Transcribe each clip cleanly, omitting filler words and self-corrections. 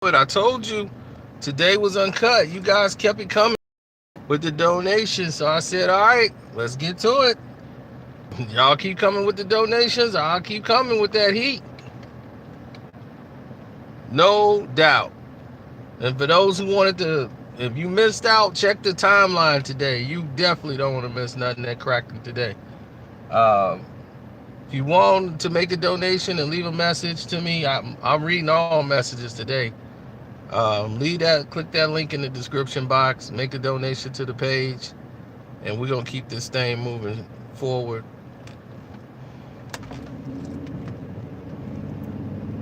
But I told you today was uncut. You guys kept it coming with the donations. So I said, all right, let's get to it. Y'all keep coming with the donations. I'll keep coming with that heat. No doubt. And for those who wanted to, if you missed out, check the timeline today. You definitely don't want to miss nothing that cracking today. Um, if you want to make a donation and leave a message to me, I'm reading all messages today. Click that link in the description box, make a donation to the page, and we're gonna keep this thing moving forward.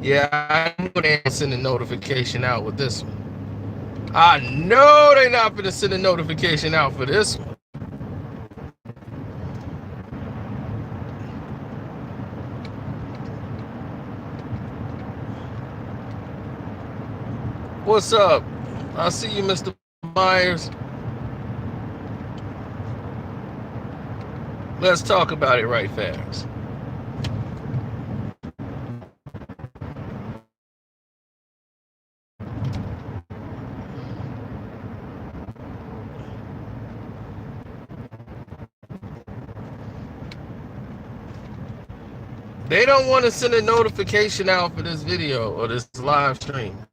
Yeah, I know they ain't send a notification out with this one. I know they not gonna send a notification out for this one. What's up? I see you, Mr. Myers. Let's talk about it right fast. They don't want to send a notification out for this video or this live stream.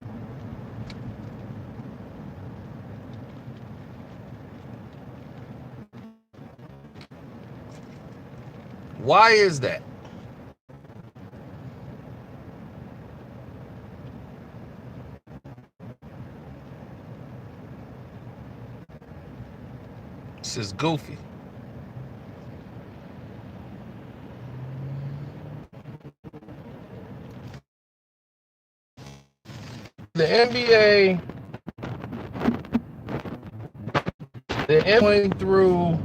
Why is that? This is goofy. The NBA, they're going through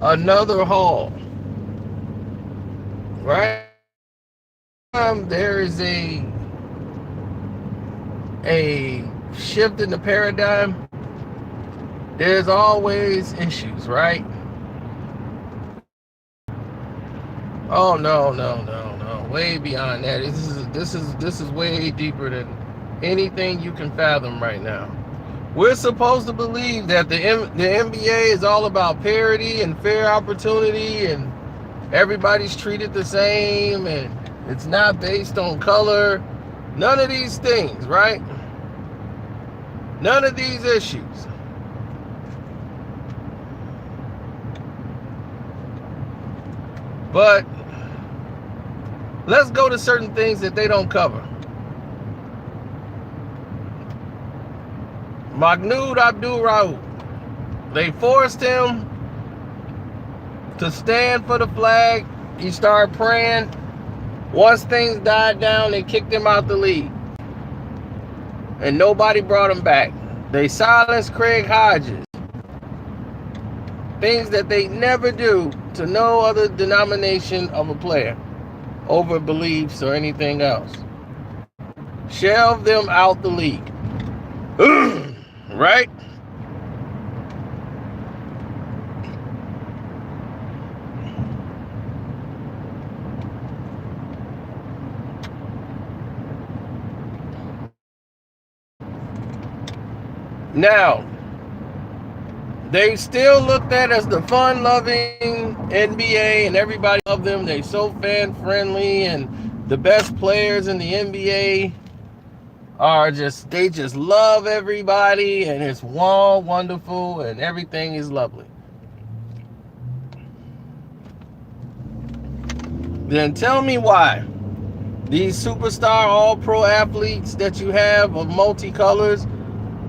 another hall, right? There is a shift in the paradigm. There's always issues, right? Oh no, way beyond that. This is way deeper than anything you can fathom right now. We're supposed to believe that the NBA is all about parity and fair opportunity, and everybody's treated the same, and it's not based on color. None of these things, right? None of these issues. But let's go to certain things that they don't cover. Mahmoud Abdul-Rauf, they forced him to stand for the flag. He started praying. Once things died down, they kicked him out the league. And nobody brought him back. They silenced Craig Hodges. Things that they never do to no other denomination of a player over beliefs or anything else. Shelve them out the league. Right? Now, they still looked at as the fun-loving NBA, and everybody loved them. They so fan-friendly, and the best players in the NBA they just love everybody, and it's all wonderful, and everything is lovely. Then tell me why these superstar all-pro athletes that you have of multicolors,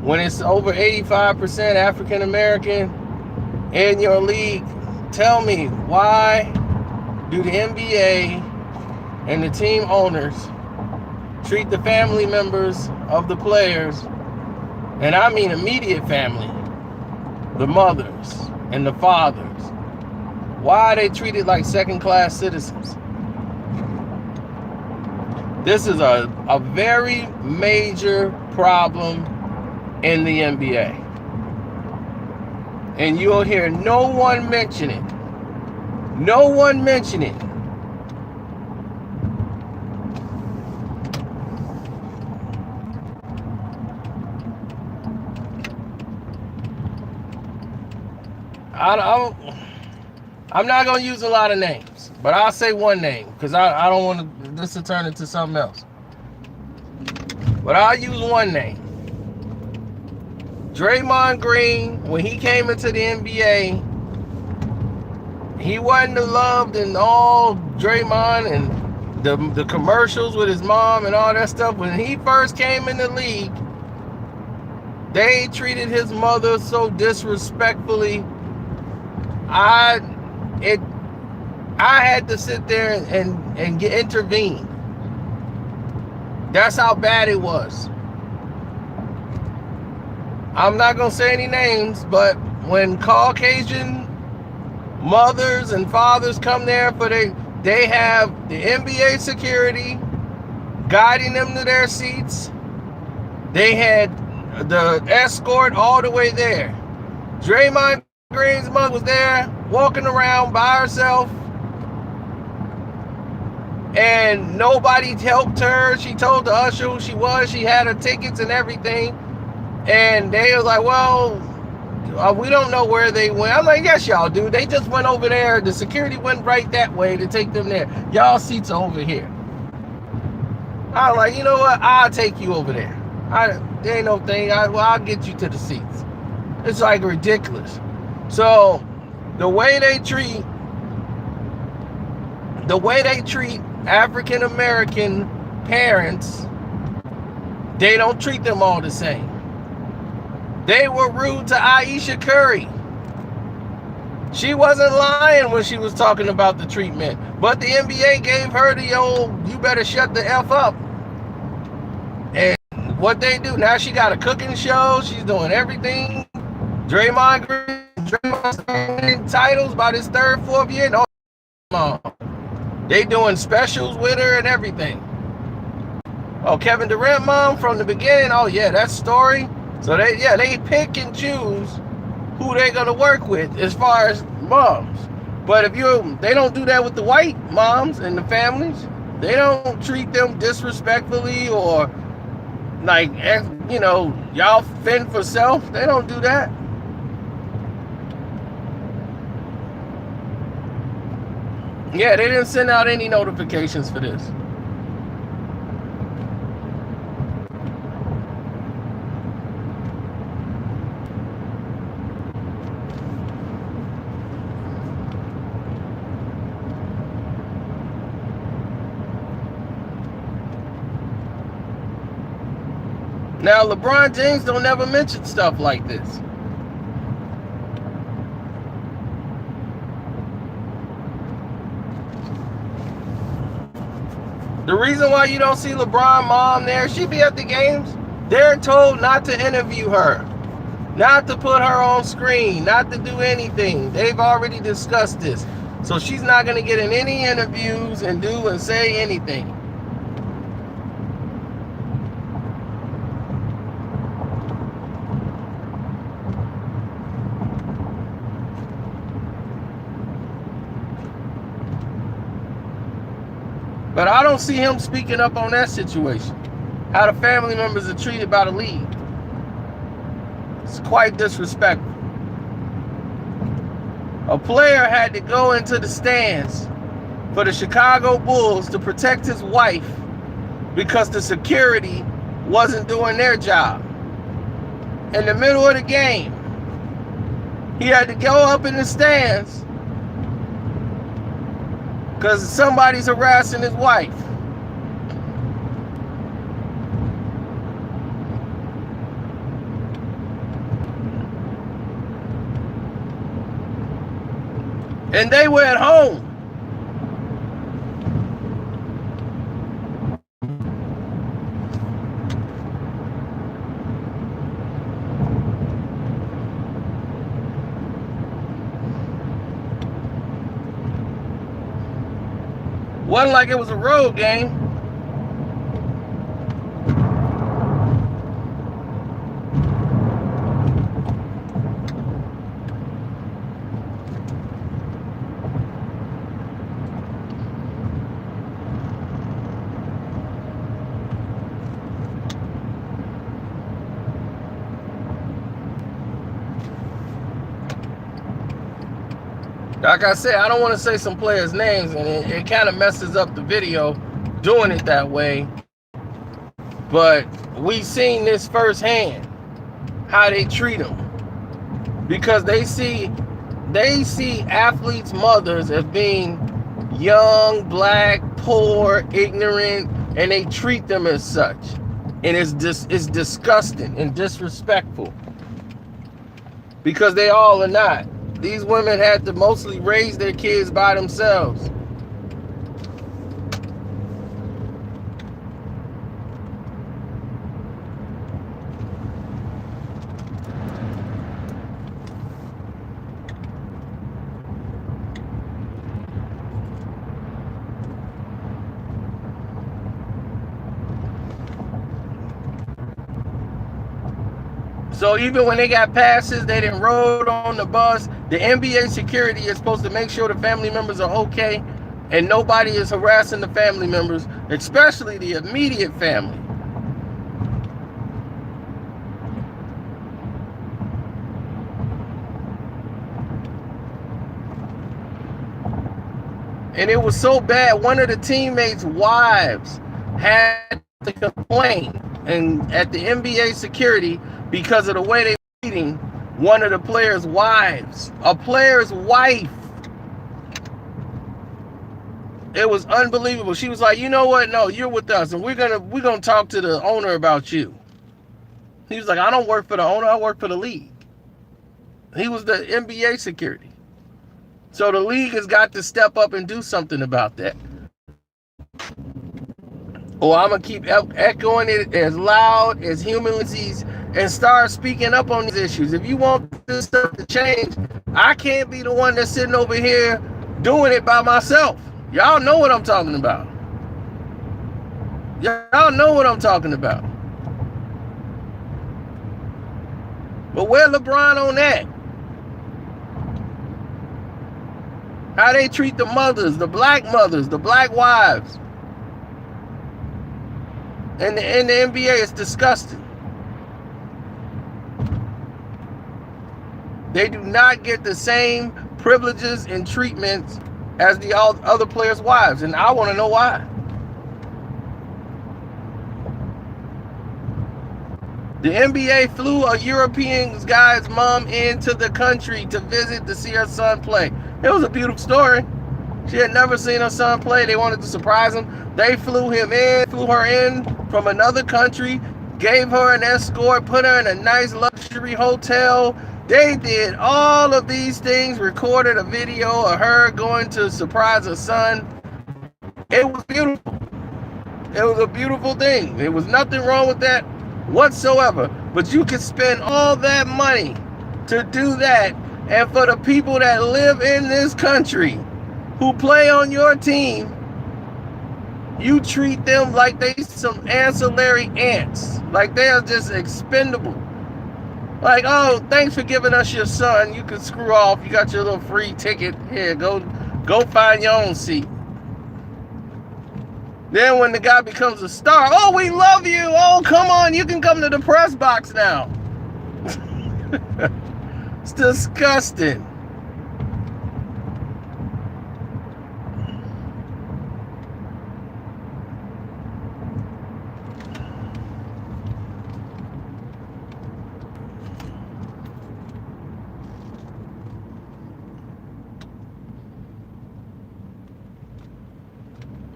when it's over 85% African American in your league, tell me why do the NBA and the team owners treat the family members of the players, and I mean immediate family, the mothers and the fathers, why are they treated like second-class citizens? This is a very major problem in the NBA. And you'll hear no one mention it. No one mention it. I'm not gonna use a lot of names, but I'll say one name because I don't want this to turn into something else. But I'll use one name. Draymond Green, when he came into the NBA, he wasn't loved and all Draymond and the commercials with his mom and all that stuff. When he first came in the league, they treated his mother so disrespectfully. I had to sit there and intervene. That's how bad it was. I'm not gonna say any names, but when Caucasian mothers and fathers come there they have the NBA security guiding them to their seats. They had the escort all the way there. Draymond Green's mother was there walking around by herself and nobody helped her. She told the usher who she was. She had her tickets and everything. And they was like, well, we don't know where they went. I'm like, yes, y'all do. They just went over there. The security went right that way to take them there. Y'all seats are over here. I was like, you know what? I'll take you over there. There ain't no thing. I'll get you to the seats. It's like ridiculous. So the way they treat African American parents, they don't treat them all the same. They were rude to Ayesha Curry. She wasn't lying when she was talking about the treatment, but the NBA gave her the old, you better shut the F up. And what they do, now she got a cooking show, she's doing everything. Draymond's winning titles by this third, fourth year. No, they doing specials with her and everything. Oh, Kevin Durant mom from the beginning, oh yeah, that story. So they pick and choose who they're gonna work with as far as moms. But they don't do that with the white moms and the families. They don't treat them disrespectfully or like, you know, y'all fend for self. They don't do that. Yeah, they didn't send out any notifications for this. Now, LeBron James don't never mention stuff like this. The reason why you don't see LeBron mom there, she be at the games. They're told not to interview her, not to put her on screen, not to do anything. They've already discussed this. So she's not going to get in any interviews and do and say anything. But I don't see him speaking up on that situation. How the family members are treated by the league. It's quite disrespectful. A player had to go into the stands for the Chicago Bulls to protect his wife because the security wasn't doing their job. In the middle of the game, he had to go up in the stands because somebody's harassing his wife. And they were at home. Wasn't like it was a road game. Like I said, I don't want to say some players' names, and it kind of messes up the video doing it that way. But we seen this firsthand, how they treat them, because they see athletes' mothers as being young, black, poor, ignorant, and they treat them as such, and it's disgusting and disrespectful, because they all are not. These women had to mostly raise their kids by themselves. So even when they got passes, they didn't rode on the bus. The NBA security is supposed to make sure the family members are okay and nobody is harassing the family members, especially the immediate family. And it was so bad, one of the teammates' wives had to complain at the NBA security because of the way they were treating one of the players' wives. A player's wife. It was unbelievable. She was like, you know what? No, you're with us, and we're gonna talk to the owner about you. He was like, I don't work for the owner, I work for the league. He was the NBA security. So the league has got to step up and do something about that. Or I'm going to keep echoing it as loud as humanly sees and start speaking up on these issues. If you want this stuff to change, I can't be the one that's sitting over here doing it by myself. Y'all know what I'm talking about. Y'all know what I'm talking about. But where LeBron on that? How they treat the mothers, the black wives. And the NBA is disgusting. They do not get the same privileges and treatments as the other players' wives, and I want to know why. The NBA flew a European guy's mom into the country to visit to see her son play. It was a beautiful story. She had never seen her son play. They wanted to surprise him. They flew her in from another country, gave her an escort, put her in a nice luxury hotel. They did all of these things, recorded a video of her going to surprise her son. It was beautiful. It was a beautiful thing. There was nothing wrong with that whatsoever. But you could spend all that money to do that, and for the people that live in this country who play on your team, you treat them like they some ancillary ants, like they are just expendable. Like, oh, thanks for giving us your son. You can screw off. You got your little free ticket. Here, go find your own seat. Then when the guy becomes a star, oh, we love you. Oh, come on, you can come to the press box now. It's disgusting.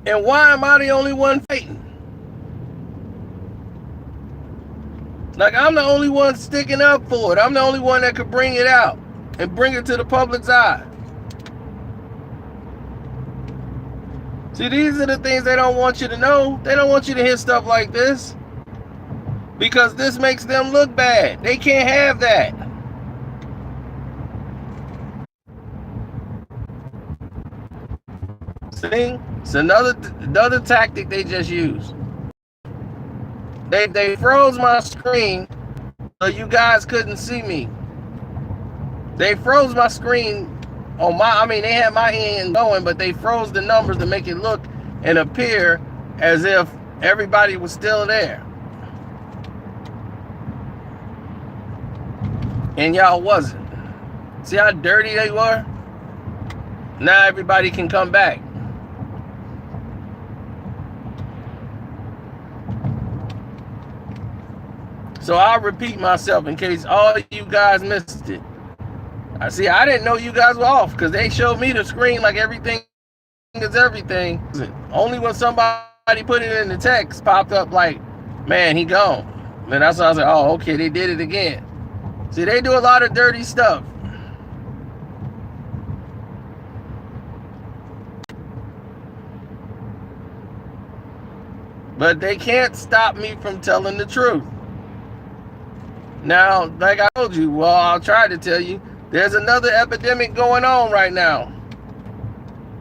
And why am I the only one fighting? Like, I'm the only one sticking up for it. I'm the only one that could bring it out and bring it to the public's eye. See, these are the things they don't want you to know. They don't want you to hear stuff like this, because this makes them look bad. They can't have that. See? It's another tactic they just used. They froze my screen so you guys couldn't see me. They froze my screen on they had my end going, but they froze the numbers to make it look and appear as if everybody was still there. And y'all wasn't. See how dirty they were? Now everybody can come back. So I'll repeat myself in case all you guys missed it. I see, I didn't know you guys were off because they showed me the screen like everything is everything. Only when somebody put it in the text popped up like, man, he gone. And that's why I was like, oh, okay, they did it again. See, they do a lot of dirty stuff. But they can't stop me from telling the truth. Now, like I told you, well, I'll try to tell you, there's another epidemic going on right now.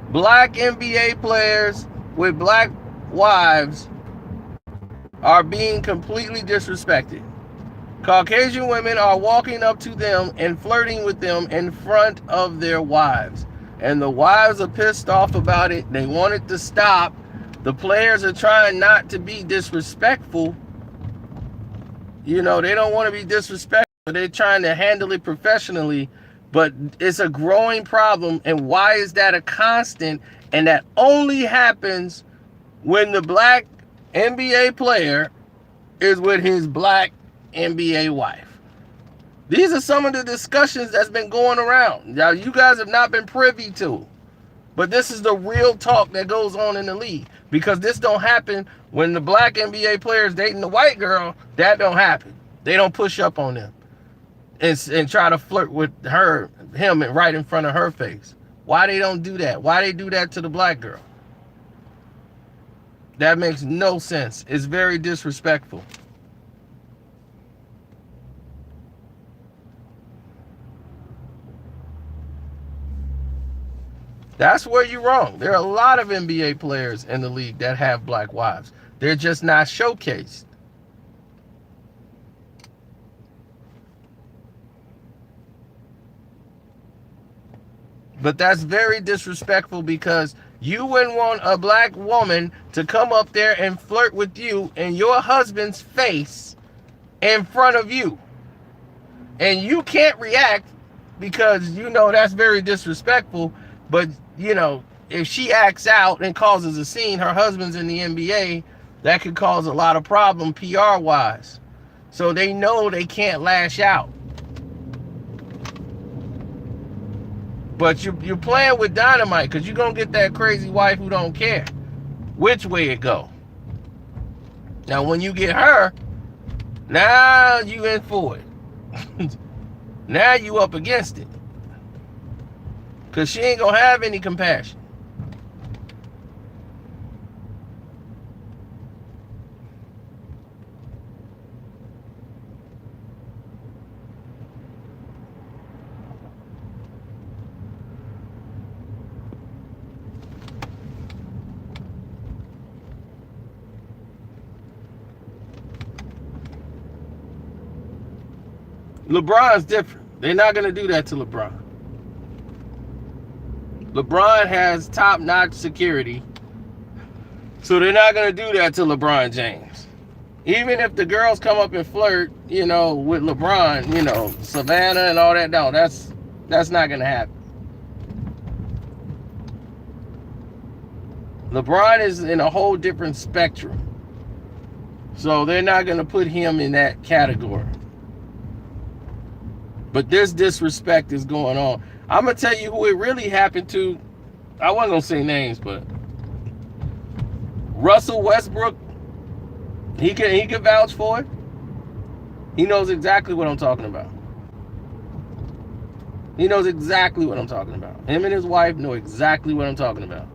Black NBA players with black wives are being completely disrespected. Caucasian women are walking up to them and flirting with them in front of their wives. And the wives are pissed off about it. They want it to stop. The players are trying not to be disrespectful. You know, they don't want to be disrespectful. They're trying to handle it professionally. But it's a growing problem. And why is that a constant? And that only happens when the black NBA player is with his black NBA wife. These are some of the discussions that's been going around. Now, you guys have not been privy to. But this is the real talk that goes on in the league. Because this don't happen when the black NBA players dating the white girl. That don't happen. They don't push up on them and try to flirt with him right in front of her face. Why they don't do that? Why they do that to the black girl? That makes no sense. It's very disrespectful. That's where you're wrong. There are a lot of NBA players in the league that have black wives. They're just not showcased. But that's very disrespectful because you wouldn't want a black woman to come up there and flirt with you in your husband's face in front of you. And you can't react because you know that's very disrespectful. But, you know, if she acts out and causes a scene, her husband's in the NBA, that could cause a lot of problem PR-wise. So they know they can't lash out. But you're playing with dynamite because you're going to get that crazy wife who don't care which way it go. Now, when you get her, now you in for it. Now you up against it. Because she ain't going to have any compassion. LeBron's different. They're not going to do that to LeBron. LeBron has top-notch security. So they're not going to do that to LeBron James. Even if the girls come up and flirt, you know, with LeBron, you know, Savannah and all that, no, that's not going to happen. LeBron is in a whole different spectrum. So they're not going to put him in that category. But this disrespect is going on. I'm going to tell you who it really happened to. I wasn't going to say names, but Russell Westbrook, he can vouch for it. He knows exactly what I'm talking about. He knows exactly what I'm talking about. Him and his wife know exactly what I'm talking about.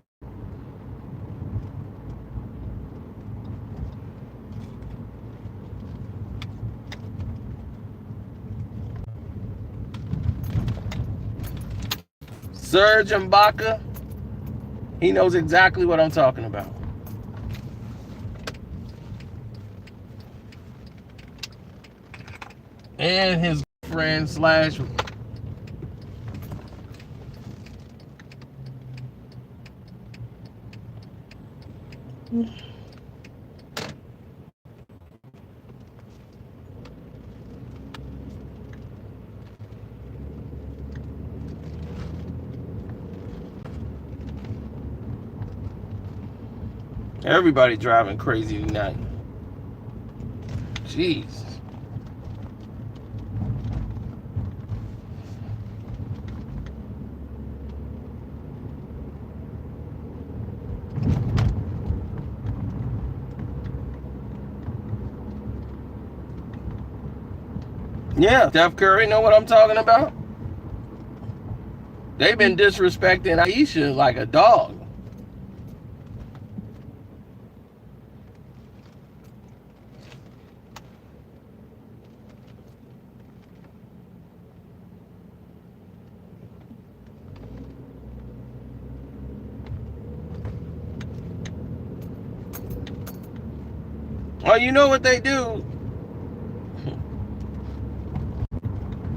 Serge Ibaka, he knows exactly what I'm talking about. And his friend slash Everybody driving crazy tonight. Jeez. Yeah, Steph Curry know what I'm talking about. They've been disrespecting Ayesha like a dog. Oh, you know what they do?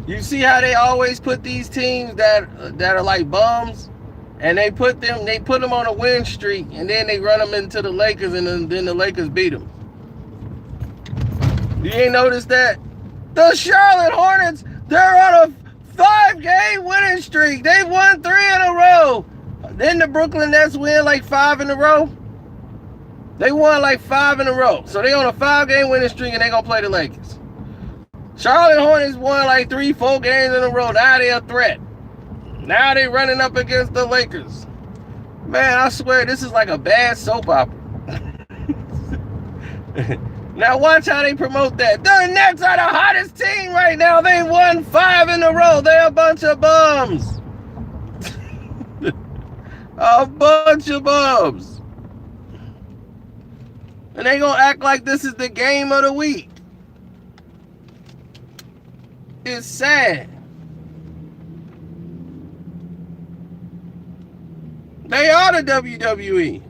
You see how they always put these teams that are like bums, and they put them on a win streak, and then they run them into the Lakers, and then the Lakers beat them. You ain't noticed that? The Charlotte Hornets, they're on a 5-game winning streak. They've won 3 in a row. Then the Brooklyn Nets win like 5 in a row. They won like 5 in a row. So they on a 5-game winning streak, and they gonna play the Lakers. Charlotte Hornets won like 3-4 games in a row. Now they're a threat. Now they running up against the Lakers. Man, I swear this is like a bad soap opera. Now watch how they promote that. The Nets are the hottest team right now. They won 5 in a row. They're a bunch of bums. A bunch of bums. And they gonna act like this is the game of the week. It's sad. They are the WWE.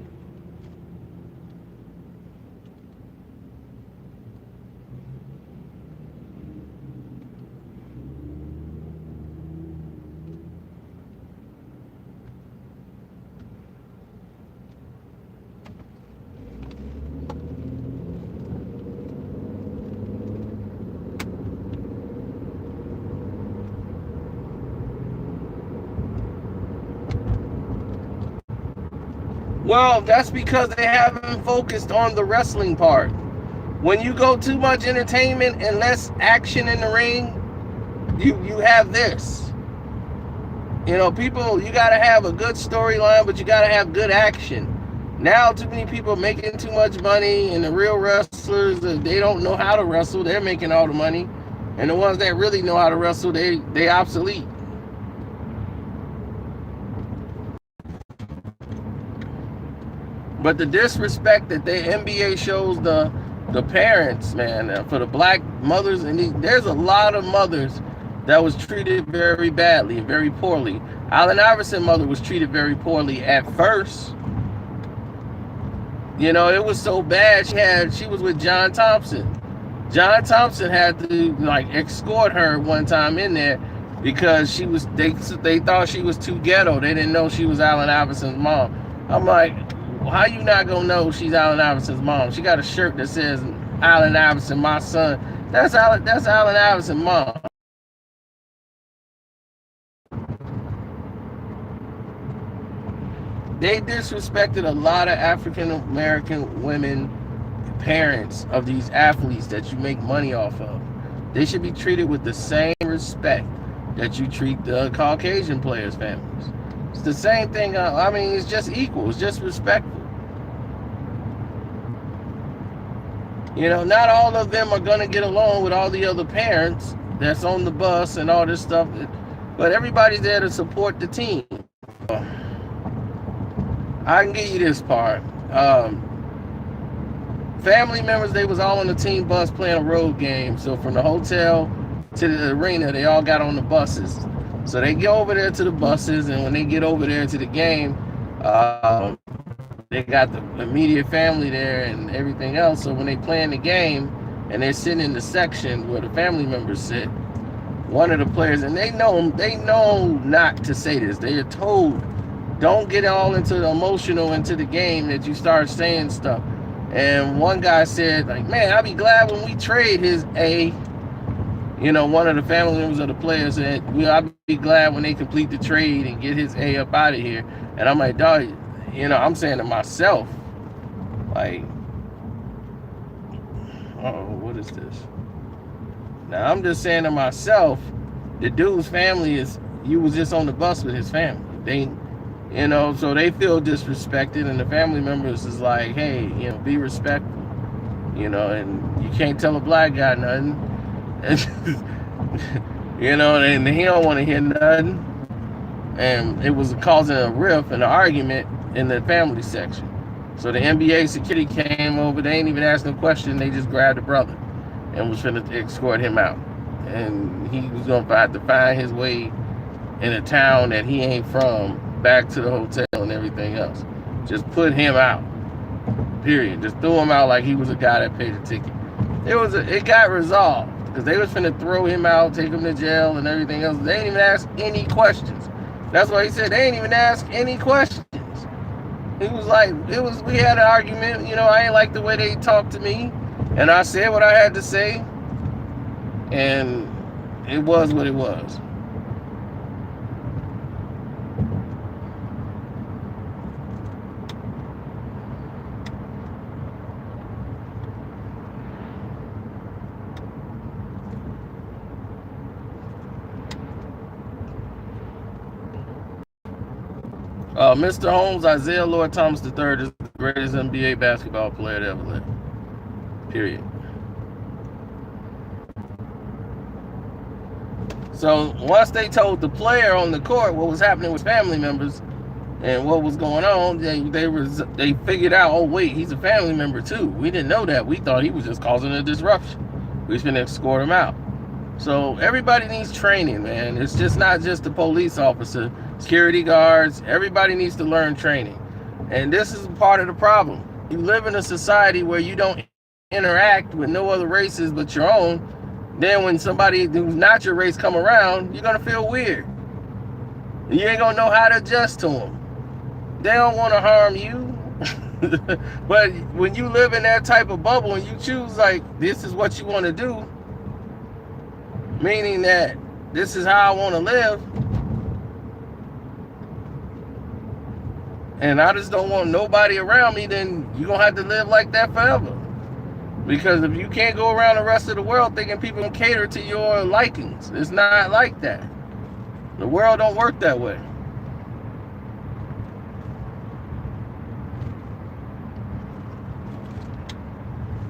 Well, that's because they haven't focused on the wrestling part. When you go too much entertainment and less action in the ring, you have this. You know, people, you got to have a good storyline, but you got to have good action. Now, too many people are making too much money, and the real wrestlers, they don't know how to wrestle. They're making all the money. And the ones that really know how to wrestle, they obsolete. But the disrespect that the NBA shows the parents, man, for the black mothers, and there's a lot of mothers that was treated very badly and very poorly. Allen Iverson's mother was treated very poorly at first. You know, it was so bad. She was with John Thompson. John Thompson had to like escort her one time in there because they thought she was too ghetto. They didn't know she was Allen Iverson's mom. I'm like, how you not gonna know she's Allen Iverson's mom? She got a shirt that says Allen Iverson, my son. That's Allen Iverson's mom. They disrespected a lot of African American women, parents of these athletes that you make money off of. They should be treated with the same respect that you treat the Caucasian players' families. It's the same thing. I mean, it's just equal. It's just respectful. You know, not all of them are going to get along with all the other parents that's on the bus and all this stuff, but everybody's there to support the team. I can give you this part. Family members, they was all on the team bus playing a road game. So from the hotel to the arena, they all got on the buses. So they get over there to the buses, and when they get over there to the game, they got the immediate family there and everything else. So when they playing the game and they're sitting in the section where the family members sit, one of the players, and they know not to say this. They are told, don't get all into the emotional into the game that you start saying stuff. And one guy said, like, man, I'll be glad when we trade his A. You know, one of the family members of the players said, well, I'll be glad when they complete the trade and get his A up out of here. And I'm like, dog, you know, I'm saying to myself, Like, what is this? Now I'm just saying to myself, the dude's family is, you was just on the bus with his family. They, you know, so they feel disrespected, and the family members is like, hey, you know, be respectful, you know, and you can't tell a black guy nothing. You know, and he don't want to hear nothing. And it was causing a rift and an argument in the family section. So the NBA security came over. They ain't even asked no question. They just grabbed the brother and was finna escort him out. And he was gonna have to find his way in a town that he ain't from back to the hotel and everything else. Just put him out. Period. Just threw him out like he was a guy that paid the ticket. It got resolved because they was finna throw him out, take him to jail and everything else. They ain't even ask any questions. That's why he said they ain't even ask any questions. He was like, we had an argument, you know, I ain't like the way they talked to me, and I said what I had to say, and it was what it was. Mr. Holmes, Isaiah Lord Thomas III is the greatest NBA basketball player to ever live. Period. So once they told the player on the court what was happening with family members and what was going on, they figured out, oh wait, he's a family member too. We didn't know that. We thought he was just causing a disruption. We was gonna escort him out. So everybody needs training, man. It's just not just the police officer, security guards. Everybody needs to learn training. And this is part of the problem. You live in a society where you don't interact with no other races but your own. Then when somebody who's not your race come around, you're gonna feel weird. You ain't gonna know how to adjust to them. They don't want to harm you. But when you live in that type of bubble and you choose like this is what you want to do, meaning that this is how I want to live, and I just don't want nobody around me, then you're gonna have to live like that forever. Because if you can't go around the rest of the world thinking people can cater to your likings, it's not like that. The world don't work that way.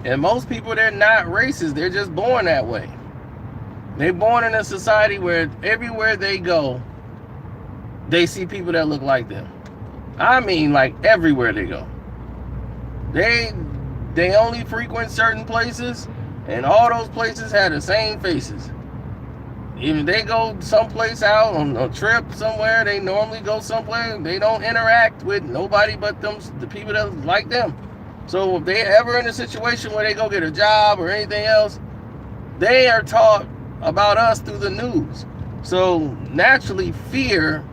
And most people, they're not racist, they're just born that way. They're born in a society where everywhere they go, they see people that look like them. I mean, like everywhere they go. They only frequent certain places, and all those places have the same faces. Even they go someplace out on a trip somewhere, they normally go somewhere, they don't interact with nobody but them, the people that like them. So if they ever in a situation where they go get a job or anything else, they are taught about us through the news. So naturally, fear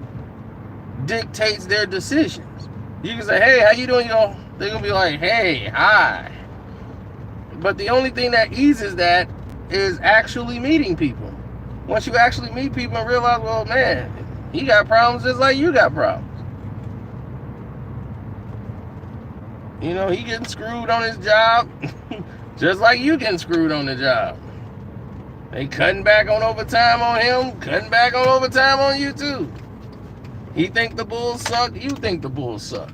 dictates their decisions. You can say, hey, how you doing? They're gonna be like, hey, hi. But the only thing that eases that is actually meeting people. Once you actually meet people and realize, well, man, he got problems just like you got problems. You know, he getting screwed on his job just like you getting screwed on the job. They cutting back on overtime on him, cutting back on overtime on you too. He think the Bulls suck, you think the Bulls suck.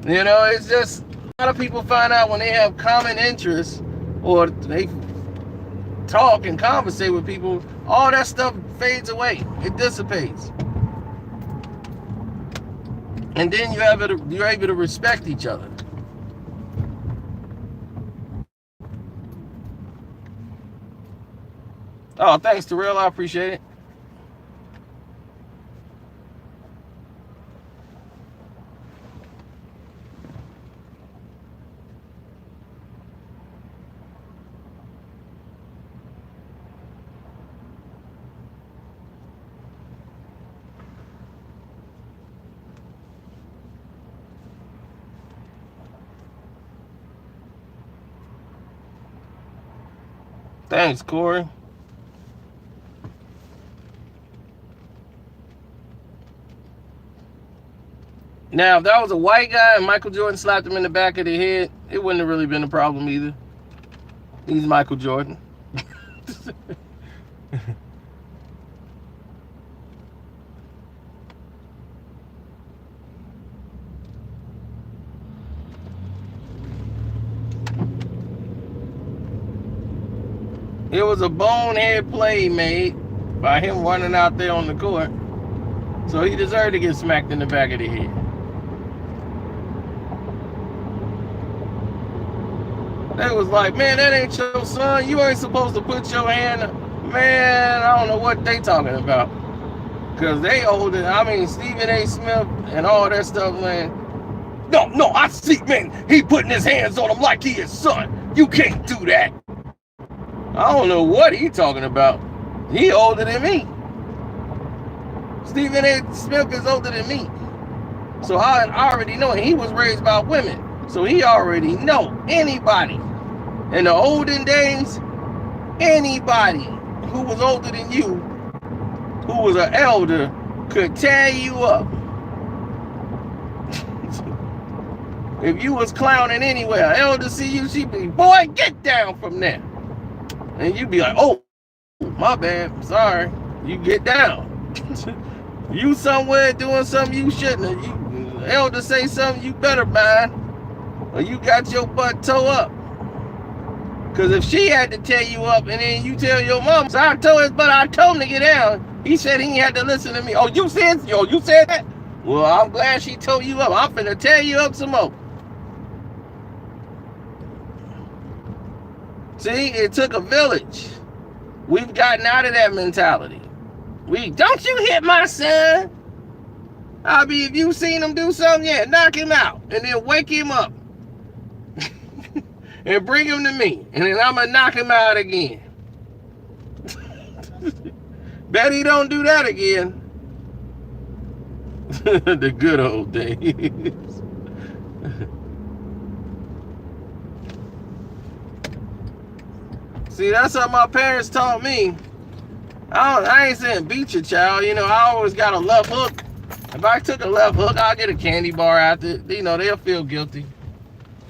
You know, it's just a lot of people find out when they have common interests or they talk and conversate with people, all that stuff fades away. It dissipates. And then you're able to respect each other. Oh, thanks, Terrell. I appreciate it. Thanks, Corey. Now, if that was a white guy and Michael Jordan slapped him in the back of the head, it wouldn't have really been a problem either. He's Michael Jordan. It was a bonehead play made by him running out there on the court. So he deserved to get smacked in the back of the head. They was like, man, that ain't your son. You ain't supposed to put your hand up. Man, I don't know what they talking about. Because they older. I mean, Stephen A. Smith and all that stuff, man. No, I see, man. He putting his hands on him like he his son. You can't do that. I don't know what he talking about. He older than me. Stephen A. Smith is older than me. So I already know. He was raised by women. So he already know. Anybody in the olden days, anybody who was older than you, who was an elder, could tear you up. If you was clowning anywhere, an elder see you, she be, boy, get down from there. And you be like, oh, my bad, sorry. You get down. You somewhere doing something you shouldn't have. You elder say something, you better mind. Or you got your butt toe up. Because if she had to tear you up and then you tell your mom, so I told his butt, I told him to get down. He said he had to listen to me. Oh, you said that? Well, I'm glad she told you up. I'm finna tear you up some more. See, it took a village. We've gotten out of that mentality. Don't you hit my son. If you seen him do something, yeah, knock him out. And then wake him up. And bring him to me. And then I'm going to knock him out again. Bet he don't do that again. The good old days. See, that's how my parents taught me. I ain't saying beat your child. You know, I always got a left hook. If I took a left hook, I'll get a candy bar after it. You know, they'll feel guilty.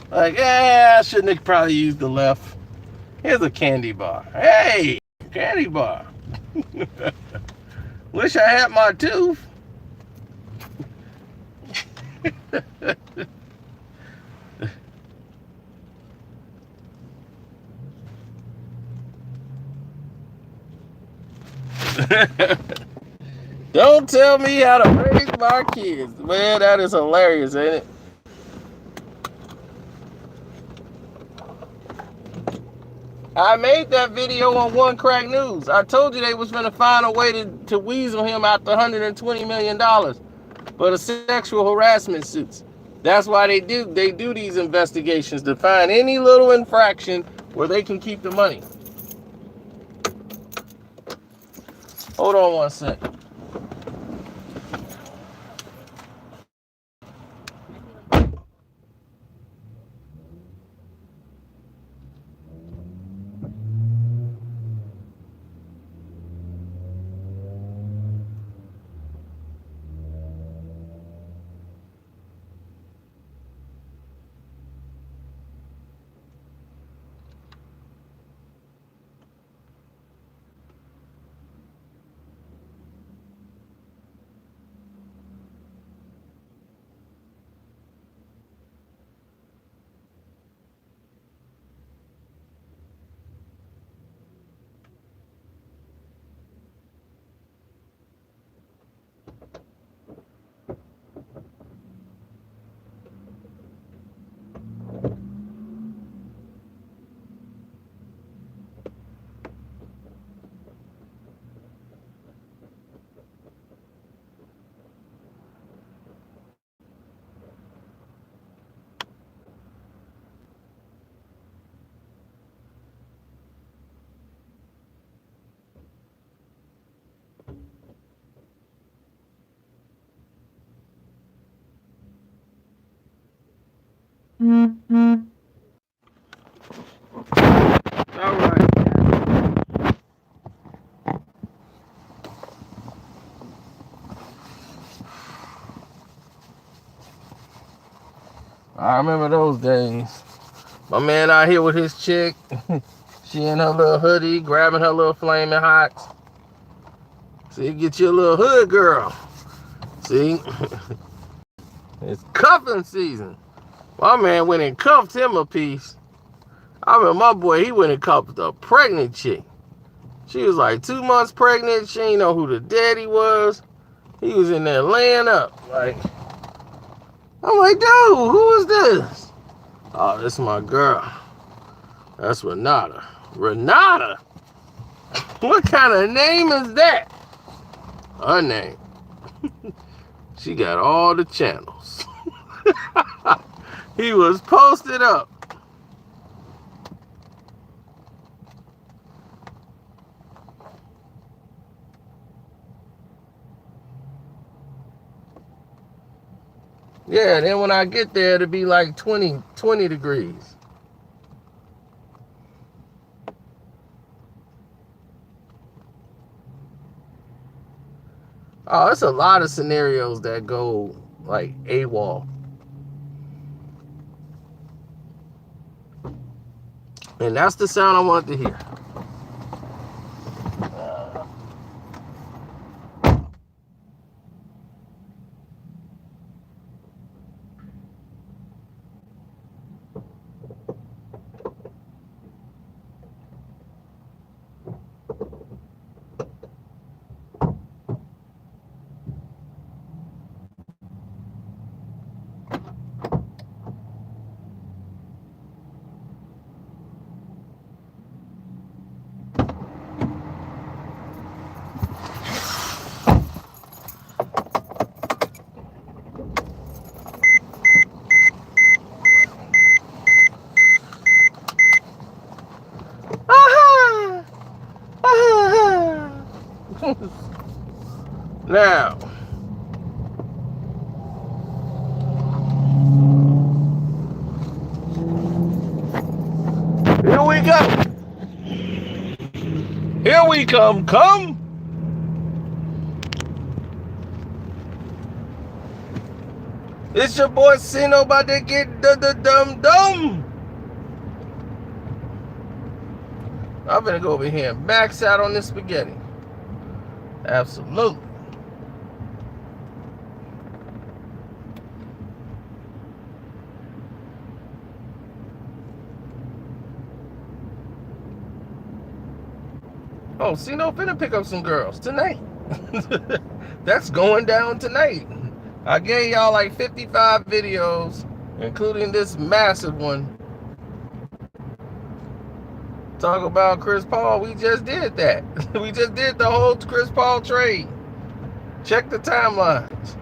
Like, I shouldn't have probably used the left. Here's a candy bar. Hey, candy bar. Wish I had my tooth. Don't tell me how to raise my kids. Man, that is hilarious, ain't it? I made that video on One Crack News. I told you they was going to find a way to weasel him out the $120 million for the sexual harassment suits. That's why they do these investigations, to find any little infraction where they can keep the money. Hold on one second. I remember those days. My man out here with his chick. She in her little hoodie, grabbing her little flaming hots. See, get you a little hood girl. See? It's cuffing season. My man went and cuffed him a piece. I remember my boy, he went and cuffed a pregnant chick. She was like 2 months pregnant. She didn't know who the daddy was. He was in there laying up. Like, I'm like, dude, who is this? Oh, this is my girl. That's Renata. Renata? What kind of name is that? Her name. She got all the channels. He was posted up. Yeah, then when I get there, it'll be like 20 degrees. Oh, it's a lot of scenarios that go like AWOL. And that's the sound I want to hear. Now, here we go. Here we come. It's your boy Sino about to get the dumb. I'm gonna go over here and max out on this spaghetti. Absolutely. Oh, Sino finna pick up some girls tonight. That's going down tonight. I gave y'all like 55 videos, including this massive one. Talk about Chris Paul. We just did that. We just did the whole Chris Paul trade. Check the timelines.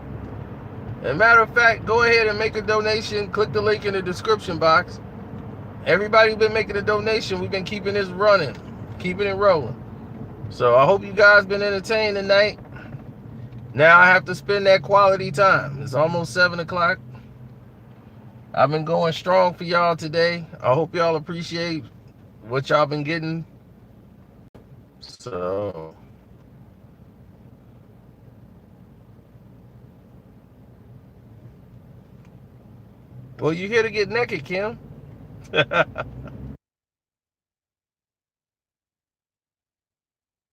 As a matter of fact, go ahead and make a donation. Click the link in the description box. Everybody been making a donation. We've been keeping this running, keeping it rolling. So I hope you guys been entertained tonight. Now I have to spend that quality time. It's almost 7 o'clock. I've been going strong for y'all today. I hope y'all appreciate what y'all been getting. So, well, you here to get naked, Kim.